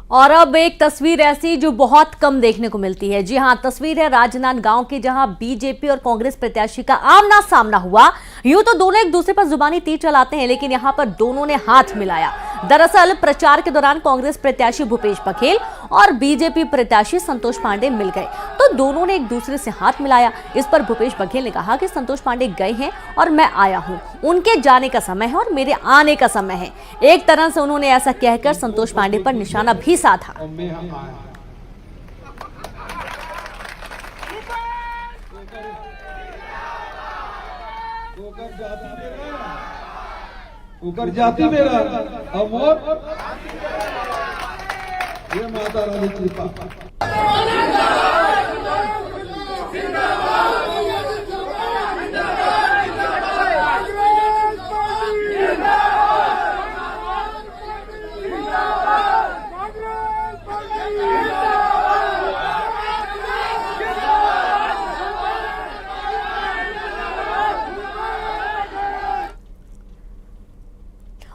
और अब एक तस्वीर ऐसी जो बहुत कम देखने को मिलती है। जी हां, तस्वीर है राजनांद गांव की, जहां बीजेपी और कांग्रेस प्रत्याशी का आमना सामना हुआ। यूं तो दोनों एक दूसरे पर जुबानी तीर चलाते हैं, लेकिन यहां पर दोनों ने हाथ मिलाया। दरअसल प्रचार के दौरान कांग्रेस प्रत्याशी भूपेश बघेल और बीजेपी प्रत्याशी संतोष पांडे मिल गए, तो दोनों ने एक दूसरे से हाथ मिलाया। इस पर भूपेश बघेल ने कहा कि संतोष पांडे गए हैं और मैं आया हूं, उनके जाने का समय है और मेरे आने का समय है। एक तरह से उन्होंने ऐसा कहकर संतोष पांडे पर निशाना भी साधा। उकर जाति मेरा अमोर, ये माता रानी कृपा।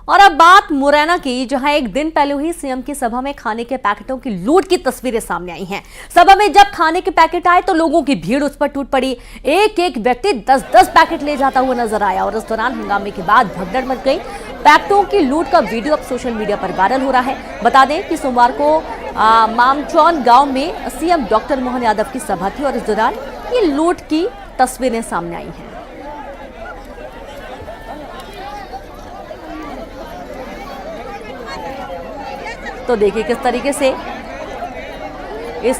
और अब बात मुरैना की, जहां एक दिन पहले हुई सीएम की सभा में खाने के पैकेटों की लूट की तस्वीरें सामने आई हैं। सभा में जब खाने के पैकेट आए तो लोगों की भीड़ उस पर टूट पड़ी। एक एक व्यक्ति 10-10 पैकेट ले जाता हुआ नजर आया और इस दौरान हंगामे के बाद भगदड़ मच गई। पैकेटों की लूट का वीडियो अब सोशल मीडिया पर वायरल हो रहा है। बता दें कि सोमवार को मामचौन गाँव में सीएम डॉक्टर मोहन यादव की सभा थी और इस दौरान ये लूट की तस्वीरें सामने आई हैं। तो देखिए किस तरीके से इस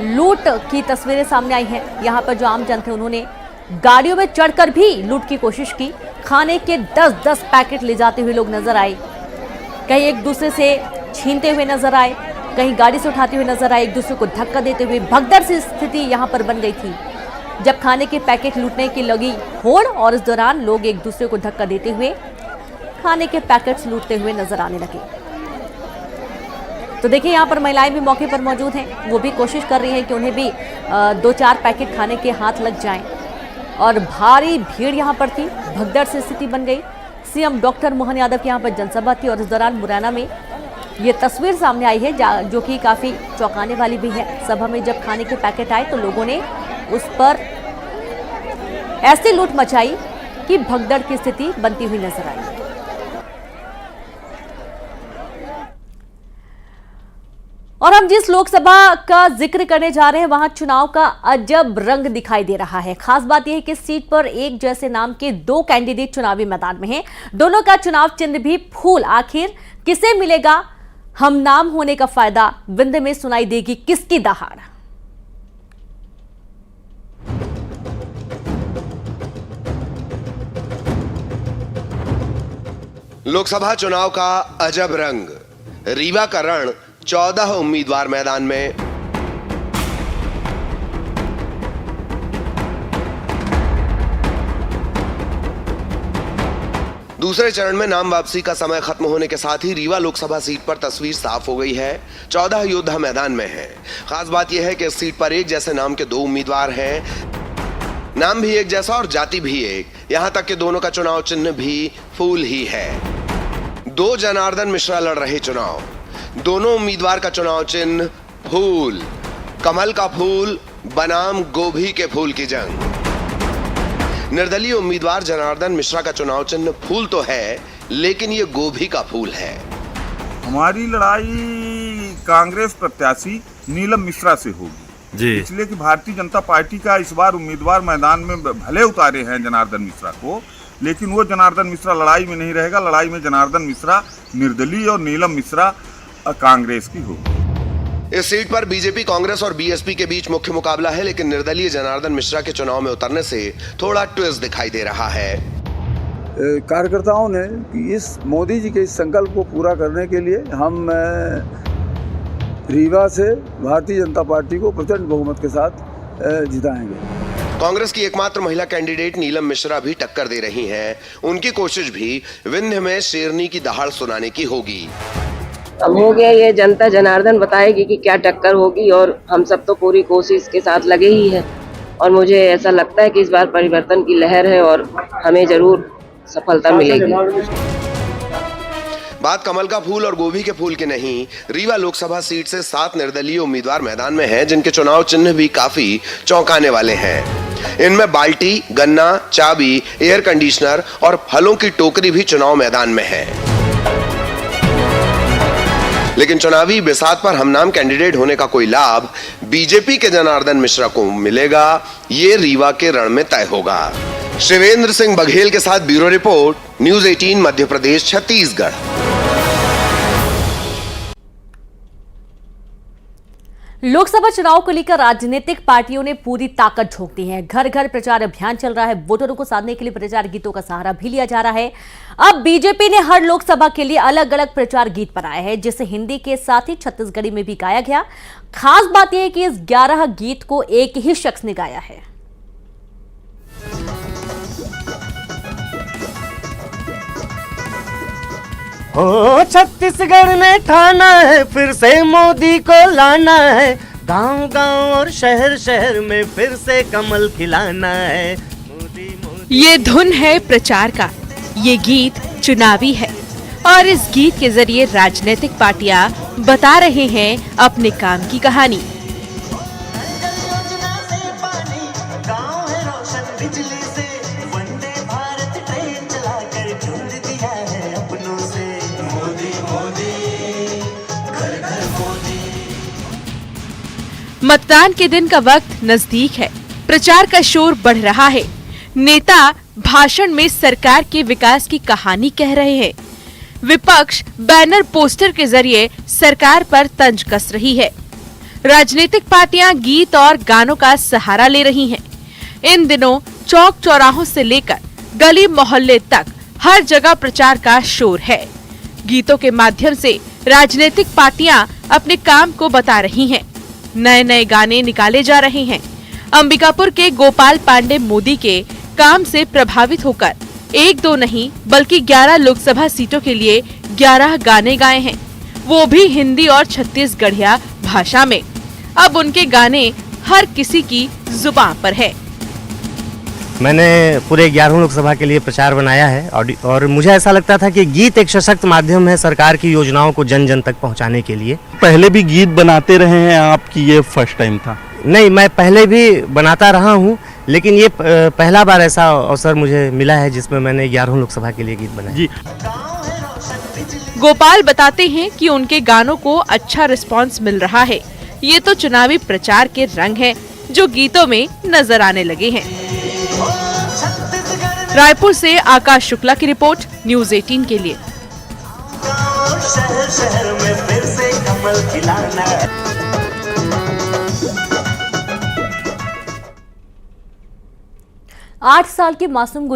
लूट की तस्वीरें सामने आई हैं। यहाँ पर जो आम जन थे उन्होंने गाड़ियों में चढ़कर भी लूट की कोशिश की। खाने के 10-10 पैकेट ले जाते हुए लोग नजर आए, कहीं एक दूसरे से छीनते हुए नजर आए, कहीं गाड़ी से उठाते हुए नजर आए, एक दूसरे को धक्का देते हुए। भगदड़ सी स्थिति यहाँ पर बन गई थी जब खाने के पैकेट लूटने की लगी होड़ और इस दौरान लोग एक दूसरे को धक्का देते हुए खाने के पैकेट्स लूटते हुए नजर आने लगे। तो देखिए यहाँ पर महिलाएं भी मौके पर मौजूद हैं, वो भी कोशिश कर रही हैं कि उन्हें भी 2-4 पैकेट खाने के हाथ लग जाएं और भारी भीड़ यहाँ पर थी। भगदड़ से स्थिति बन गई। सीएम डॉक्टर मोहन यादव की यहाँ पर जनसभा थी और इस दौरान मुरैना में ये तस्वीर सामने आई है जो कि काफी चौंकाने वाली भी है। सभा में जब खाने के पैकेट आए तो लोगों ने उस पर ऐसी लूट मचाई कि भगदड़ की स्थिति बनती हुई नजर आई। और हम जिस लोकसभा का जिक्र करने जा रहे हैं वहां चुनाव का अजब रंग दिखाई दे रहा है। खास बात यह है कि इस सीट पर एक जैसे नाम के 2 कैंडिडेट चुनावी मैदान में हैं। दोनों का चुनाव चिन्ह भी फूल। आखिर किसे मिलेगा हम नाम होने का फायदा? विंध में सुनाई देगी किसकी दहाड़? लोकसभा चुनाव का अजब रंग, रीवा का रण। 14 उम्मीदवार मैदान में। दूसरे चरण में नाम वापसी का समय खत्म होने के साथ ही रीवा लोकसभा सीट पर तस्वीर साफ हो गई है। 14 योद्धा मैदान में हैं। खास बात यह है कि इस सीट पर एक जैसे नाम के 2 उम्मीदवार हैं। नाम भी एक जैसा और जाति भी एक, यहां तक कि दोनों का चुनाव चिन्ह भी फूल ही है। 2 जनार्दन मिश्रा लड़ रहे चुनाव। दोनों उम्मीदवार का चुनाव चिन्ह फूल। कमल का फूल बनाम गोभी के फूल की जंग। निर्दलीय उम्मीदवार जनार्दन मिश्रा का चुनाव चिन्ह फूल तो है, लेकिन ये गोभी का फूल है। हमारी लड़ाई कांग्रेस प्रत्याशी नीलम मिश्रा से होगी जी। इसलिए कि भारतीय जनता पार्टी का इस बार उम्मीदवार मैदान में भले उतारे हैं जनार्दन मिश्रा को, लेकिन वो जनार्दन मिश्रा लड़ाई में नहीं रहेगा। लड़ाई में जनार्दन मिश्रा निर्दलीय और नीलम मिश्रा कांग्रेस की होगी। इस सीट पर बीजेपी, कांग्रेस और बीएसपी के बीच मुख्य मुकाबला है, लेकिन निर्दलीय जनार्दन मिश्रा के चुनाव में उतरने से थोड़ा ट्विस्ट दिखाई दे रहा है। कार्यकर्ताओं ने कि इस मोदी जी के इस संकल्प को पूरा करने के लिए हम रीवा से भारतीय जनता पार्टी को प्रचंड बहुमत के साथ जिताएंगे। कांग्रेस की एकमात्र महिला कैंडिडेट नीलम मिश्रा भी टक्कर दे रही हैं। उनकी कोशिश भी विंध्य में शेरनी की दहाड़ सुनाने की होगी। अब हो गया, ये जनता जनार्दन बताएगी कि क्या टक्कर होगी और हम सब तो पूरी कोशिश के साथ लगे ही हैं और मुझे ऐसा लगता है कि इस बार परिवर्तन की लहर है और हमें जरूर सफलता मिलेगी। बात कमल का फूल और गोभी के फूल की नहीं, रीवा लोकसभा सीट से 7 निर्दलीय उम्मीदवार मैदान में हैं, जिनके चुनाव चिन्ह भी काफी चौंकाने वाले हैं। इनमें बाल्टी, गन्ना, चाबी, एयर कंडीशनर और फलों की टोकरी भी चुनाव मैदान में है। लेकिन चुनावी बिसात पर हमनाम कैंडिडेट होने का कोई लाभ बीजेपी के जनार्दन मिश्रा को मिलेगा, ये रीवा के रण में तय होगा। शिवेंद्र सिंह बघेल के साथ bureau report, news 18 Madhya Pradesh Chhattisgarh. Lok Sabha चुनाव को लेकर राजनीतिक पार्टियों ने पूरी ताकत झोंक दी है। घर घर प्रचार अभियान चल रहा है। वोटरों को साधने के लिए प्रचार गीतों का सहारा भी लिया जा रहा है। अब बीजेपी ने हर लोकसभा के लिए अलग अलग प्रचार गीत बनाए हैं, जिसे हिंदी के साथ ही छत्तीसगढ़ी में भी गाया गया। खास बात यह है कि इस 11 गीत को एक ही शख्स ने गाया है। हो छत्तीसगढ़ में ठाना है, फिर से मोदी को लाना है। गांव गांव और शहर शहर में फिर से कमल खिलाना है। मोदी मोदी। ये धुन है प्रचार का, ये गीत चुनावी है और इस गीत के जरिए राजनीतिक पार्टियां बता रहे हैं अपने काम की कहानी। मतदान के दिन का वक्त नजदीक है। प्रचार का शोर बढ़ रहा है। नेता भाषण में सरकार के विकास की कहानी कह रहे हैं। विपक्ष बैनर पोस्टर के जरिए सरकार पर तंज कस रही है। राजनीतिक पार्टियां गीत और गानों का सहारा ले रही हैं। इन दिनों चौक चौराहों से लेकर गली मोहल्ले तक हर जगह प्रचार का शोर है। गीतों के माध्यम से राजनीतिक पार्टियां अपने काम को बता रही हैं। नए नए गाने निकाले जा रहे हैं। अंबिकापुर के गोपाल पांडे मोदी के काम से प्रभावित होकर एक दो नहीं बल्कि 11 लोकसभा सीटों के लिए 11 गाने गाए हैं, वो भी हिंदी और छत्तीसगढ़िया भाषा में। अब उनके गाने हर किसी की जुबान पर है। मैंने पूरे 11 लोकसभा के लिए प्रचार बनाया है और मुझे ऐसा लगता था कि गीत एक सशक्त माध्यम है सरकार की योजनाओं को जन जन तक पहुंचाने के लिए। पहले भी गीत बनाते रहे हैं आप कि ये फर्स्ट टाइम था? नहीं, मैं पहले भी बनाता रहा हूं, लेकिन ये पहला बार ऐसा अवसर मुझे मिला है जिसमें मैंने 11 लोकसभा के लिए गीत बनाए। जी। गोपाल बताते हैं कि उनके गानों को अच्छा रिस्पांस मिल रहा है। ये तो चुनावी प्रचार के रंग हैं जो गीतों में नजर आने लगे हैं। रायपुर से आकाश शुक्ला की रिपोर्ट, न्यूज़ 18 के लिए। शहर शहर में फिर से कमल खिलाना है। 8 साल के मासूम